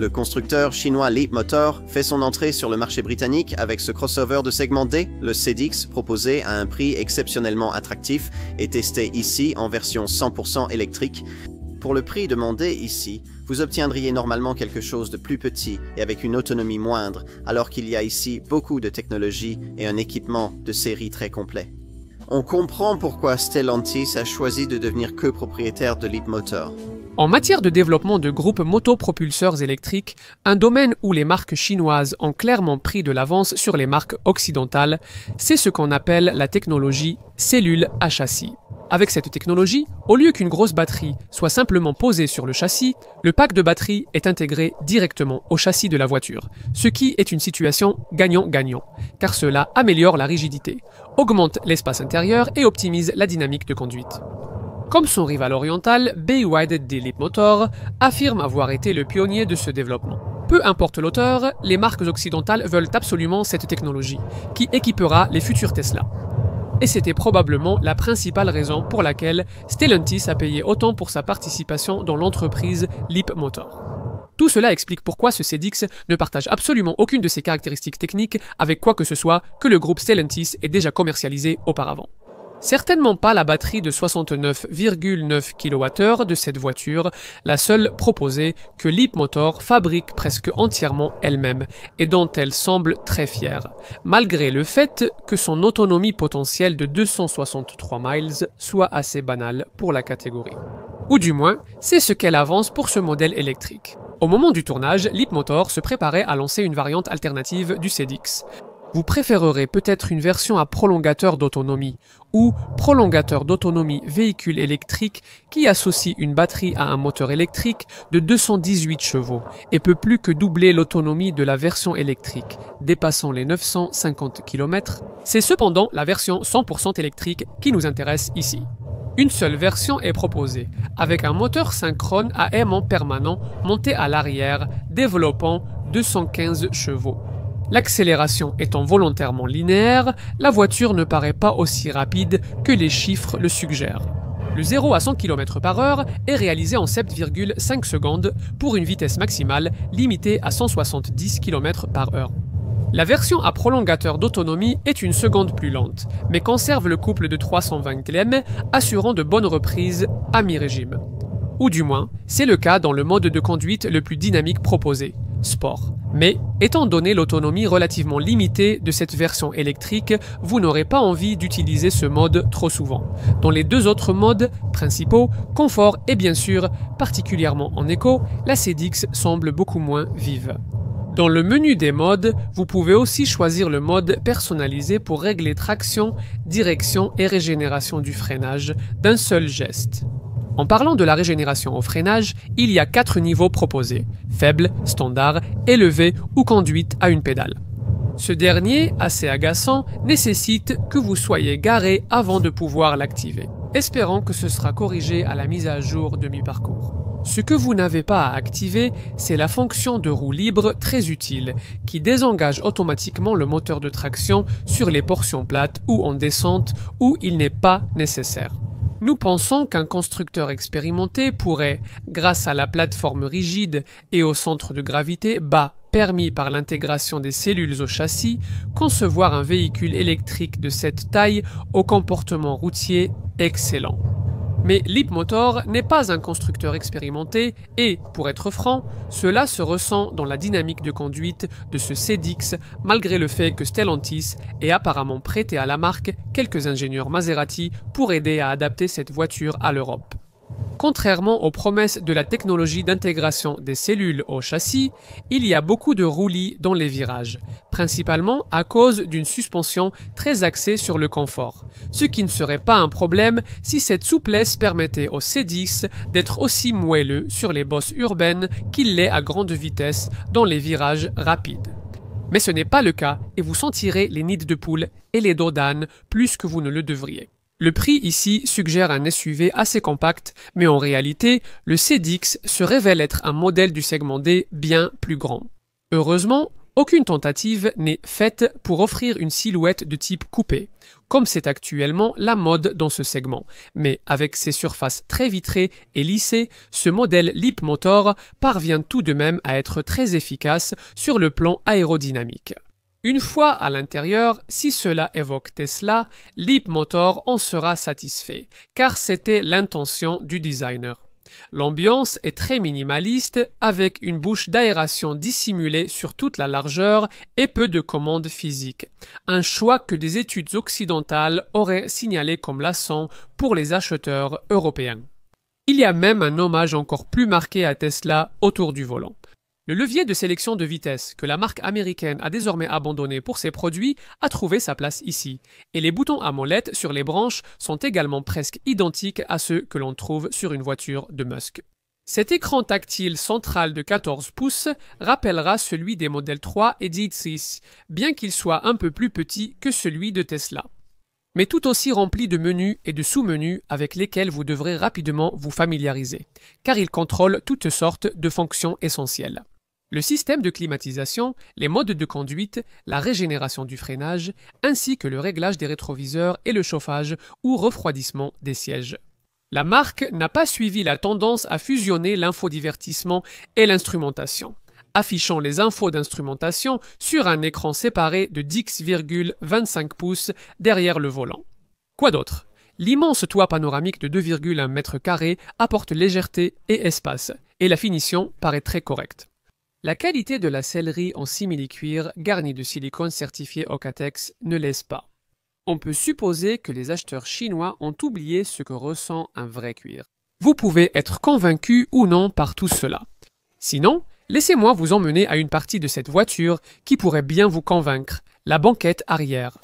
Le constructeur chinois Leapmotor fait son entrée sur le marché britannique avec ce crossover de segment D, le CEDIX, proposé à un prix exceptionnellement attractif et testé ici en version 100% électrique. Pour le prix demandé ici, vous obtiendriez normalement quelque chose de plus petit et avec une autonomie moindre, alors qu'il y a ici beaucoup de technologie et un équipement de série très complet. On comprend pourquoi Stellantis a choisi de devenir copropriétaire de Leapmotor. En matière de développement de groupes motopropulseurs électriques, un domaine où les marques chinoises ont clairement pris de l'avance sur les marques occidentales, c'est ce qu'on appelle la technologie cellule à châssis. Avec cette technologie, au lieu qu'une grosse batterie soit simplement posée sur le châssis, le pack de batterie est intégré directement au châssis de la voiture, ce qui est une situation gagnant-gagnant, car cela améliore la rigidité, augmente l'espace intérieur et optimise la dynamique de conduite. Comme son rival oriental, BYD Leapmotor affirme avoir été le pionnier de ce développement. Peu importe l'auteur, les marques occidentales veulent absolument cette technologie, qui équipera les futurs Tesla. Et c'était probablement la principale raison pour laquelle Stellantis a payé autant pour sa participation dans l'entreprise Leapmotor. Tout cela explique pourquoi ce CEDIX ne partage absolument aucune de ses caractéristiques techniques avec quoi que ce soit que le groupe Stellantis ait déjà commercialisé auparavant. Certainement pas la batterie de 69,9 kWh de cette voiture, la seule proposée que Leapmotor fabrique presque entièrement elle-même et dont elle semble très fière, malgré le fait que son autonomie potentielle de 263 miles soit assez banale pour la catégorie. Ou du moins, c'est ce qu'elle avance pour ce modèle électrique. Au moment du tournage, Leapmotor se préparait à lancer une variante alternative du CEDIX. Vous préférerez peut-être une version à prolongateur d'autonomie ou prolongateur d'autonomie véhicule électrique qui associe une batterie à un moteur électrique de 218 chevaux et peut plus que doubler l'autonomie de la version électrique, dépassant les 950 km. C'est cependant la version 100% électrique qui nous intéresse ici. Une seule version est proposée, avec un moteur synchrone à aimant permanent monté à l'arrière, développant 215 chevaux. L'accélération étant volontairement linéaire, la voiture ne paraît pas aussi rapide que les chiffres le suggèrent. Le 0 à 100 km/h est réalisé en 7,5 secondes pour une vitesse maximale limitée à 170 km/h. La version à prolongateur d'autonomie est une seconde plus lente, mais conserve le couple de 320 Lm, assurant de bonnes reprises à mi-régime. Ou du moins, c'est le cas dans le mode de conduite le plus dynamique proposé, Sport. Mais, étant donné l'autonomie relativement limitée de cette version électrique, vous n'aurez pas envie d'utiliser ce mode trop souvent. Dans les deux autres modes principaux, confort et bien sûr, particulièrement en éco, la CEDIX semble beaucoup moins vive. Dans le menu des modes, vous pouvez aussi choisir le mode personnalisé pour régler traction, direction et régénération du freinage d'un seul geste. En parlant de la régénération au freinage, il y a 4 niveaux proposés, faible, standard, élevé ou conduite à une pédale. Ce dernier, assez agaçant, nécessite que vous soyez garé avant de pouvoir l'activer, espérant que ce sera corrigé à la mise à jour de mi-parcours. Ce que vous n'avez pas à activer, c'est la fonction de roue libre très utile, qui désengage automatiquement le moteur de traction sur les portions plates ou en descente où il n'est pas nécessaire. Nous pensons qu'un constructeur expérimenté pourrait, grâce à la plateforme rigide et au centre de gravité bas permis par l'intégration des cellules au châssis, concevoir un véhicule électrique de cette taille au comportement routier excellent. Mais Leapmotor n'est pas un constructeur expérimenté et, pour être franc, cela se ressent dans la dynamique de conduite de ce CEDIX malgré le fait que Stellantis ait apparemment prêté à la marque quelques ingénieurs Maserati pour aider à adapter cette voiture à l'Europe. Contrairement aux promesses de la technologie d'intégration des cellules au châssis, il y a beaucoup de roulis dans les virages, principalement à cause d'une suspension très axée sur le confort, ce qui ne serait pas un problème si cette souplesse permettait au CEDIX d'être aussi moelleux sur les bosses urbaines qu'il l'est à grande vitesse dans les virages rapides. Mais ce n'est pas le cas et vous sentirez les nids de poule et les dos d'âne plus que vous ne le devriez. Le prix ici suggère un SUV assez compact, mais en réalité, le CEDIX se révèle être un modèle du segment D bien plus grand. Heureusement, Aucune tentative n'est faite pour offrir une silhouette de type coupé, comme c'est actuellement la mode dans ce segment. Mais avec ses surfaces très vitrées et lissées, ce modèle Leapmotor parvient tout de même à être très efficace sur le plan aérodynamique. Une fois à l'intérieur, si cela évoque Tesla, Leapmotor en sera satisfait, car c'était l'intention du designer. L'ambiance est très minimaliste, avec une bouche d'aération dissimulée sur toute la largeur et peu de commandes physiques. Un choix que des études occidentales auraient signalé comme lassant pour les acheteurs européens. Il y a même un hommage encore plus marqué à Tesla autour du volant. Le levier de sélection de vitesse que la marque américaine a désormais abandonné pour ses produits a trouvé sa place ici, et les boutons à molette sur les branches sont également presque identiques à ceux que l'on trouve sur une voiture de Musk. Cet écran tactile central de 14 pouces rappellera celui des modèles 3 et D6, bien qu'il soit un peu plus petit que celui de Tesla, mais tout aussi rempli de menus et de sous-menus avec lesquels vous devrez rapidement vous familiariser, car il contrôle toutes sortes de fonctions essentielles. Le système de climatisation, les modes de conduite, la régénération du freinage, ainsi que le réglage des rétroviseurs et le chauffage ou refroidissement des sièges. La marque n'a pas suivi la tendance à fusionner l'infodivertissement et l'instrumentation, affichant les infos d'instrumentation sur un écran séparé de 10,25 pouces derrière le volant. Quoi d'autre? L'immense toit panoramique de 2,1 m² apporte légèreté et espace, et la finition paraît très correcte. La qualité de la sellerie en simili-cuir garnie de silicone certifié Ocatex ne laisse pas. On peut supposer que les acheteurs chinois ont oublié ce que ressent un vrai cuir. Vous pouvez être convaincu ou non par tout cela. Sinon, laissez-moi vous emmener à une partie de cette voiture qui pourrait bien vous convaincre, la banquette arrière.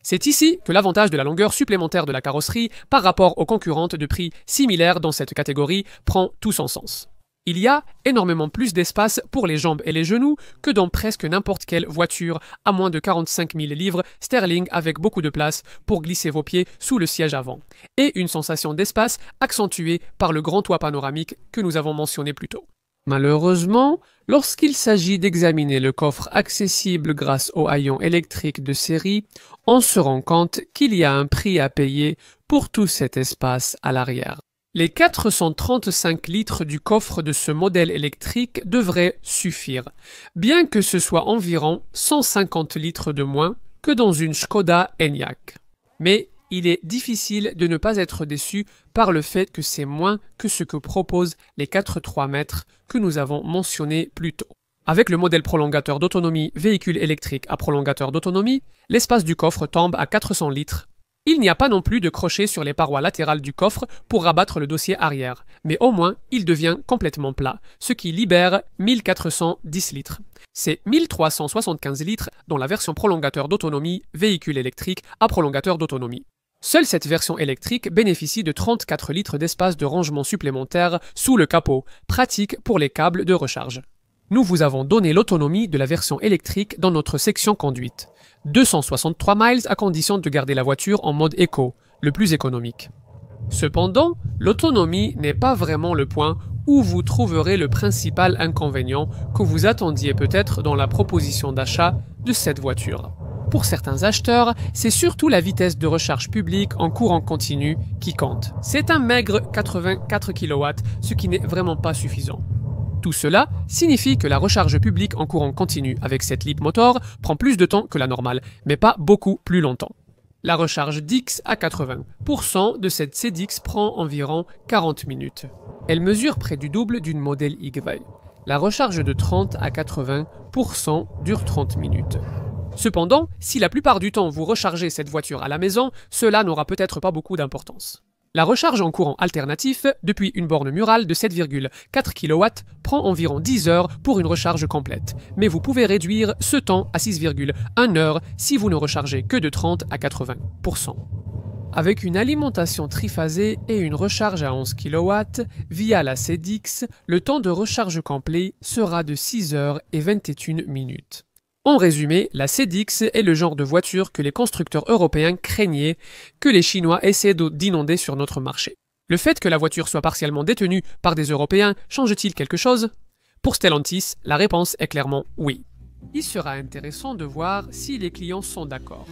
C'est ici que l'avantage de la longueur supplémentaire de la carrosserie par rapport aux concurrentes de prix similaires dans cette catégorie prend tout son sens. Il y a énormément plus d'espace pour les jambes et les genoux que dans presque n'importe quelle voiture à moins de 45 000 livres sterling avec beaucoup de place pour glisser vos pieds sous le siège avant, et une sensation d'espace accentuée par le grand toit panoramique que nous avons mentionné plus tôt. Malheureusement, lorsqu'il s'agit d'examiner le coffre accessible grâce au haillon électrique de série, on se rend compte qu'il y a un prix à payer pour tout cet espace à l'arrière. Les 435 litres du coffre de ce modèle électrique devraient suffire, bien que ce soit environ 150 litres de moins que dans une Škoda Enyaq. Mais il est difficile de ne pas être déçu par le fait que c'est moins que ce que proposent les 4,3 mètres que nous avons mentionnés plus tôt. Avec le modèle prolongateur d'autonomie véhicule électrique à prolongateur d'autonomie, l'espace du coffre tombe à 400 litres. Il n'y a pas non plus de crochet sur les parois latérales du coffre pour rabattre le dossier arrière, mais au moins il devient complètement plat, ce qui libère 1410 litres. C'est 1375 litres dans la version prolongateur d'autonomie véhicule électrique à prolongateur d'autonomie. Seule cette version électrique bénéficie de 34 litres d'espace de rangement supplémentaire sous le capot, pratique pour les câbles de recharge. Nous vous avons donné l'autonomie de la version électrique dans notre section conduite. 263 miles à condition de garder la voiture en mode éco, le plus économique. Cependant, l'autonomie n'est pas vraiment le point où vous trouverez le principal inconvénient que vous attendiez peut-être dans la proposition d'achat de cette voiture. Pour certains acheteurs, c'est surtout la vitesse de recharge publique en courant continu qui compte. C'est un maigre 84 kW, ce qui n'est vraiment pas suffisant. Tout cela signifie que la recharge publique en courant continu avec cette Leapmotor prend plus de temps que la normale, mais pas beaucoup plus longtemps. La recharge DIX à 80% de cette CDIX prend environ 40 minutes. Elle mesure près du double d'une modèle Y. La recharge de 30 à 80% dure 30 minutes. Cependant, si la plupart du temps vous rechargez cette voiture à la maison, cela n'aura peut-être pas beaucoup d'importance. La recharge en courant alternatif, depuis une borne murale de 7,4 kW, prend environ 10 heures pour une recharge complète, mais vous pouvez réduire ce temps à 6,1 heures si vous ne rechargez que de 30 à 80%. Avec une alimentation triphasée et une recharge à 11 kW, via la CDIX, le temps de recharge complet sera de 6 heures et 21 minutes. En résumé, la CDIX est le genre de voiture que les constructeurs européens craignaient que les Chinois essaient d'inonder sur notre marché. Le fait que la voiture soit partiellement détenue par des Européens change-t-il quelque chose? Pour Stellantis, la réponse est clairement oui. Il sera intéressant de voir si les clients sont d'accord.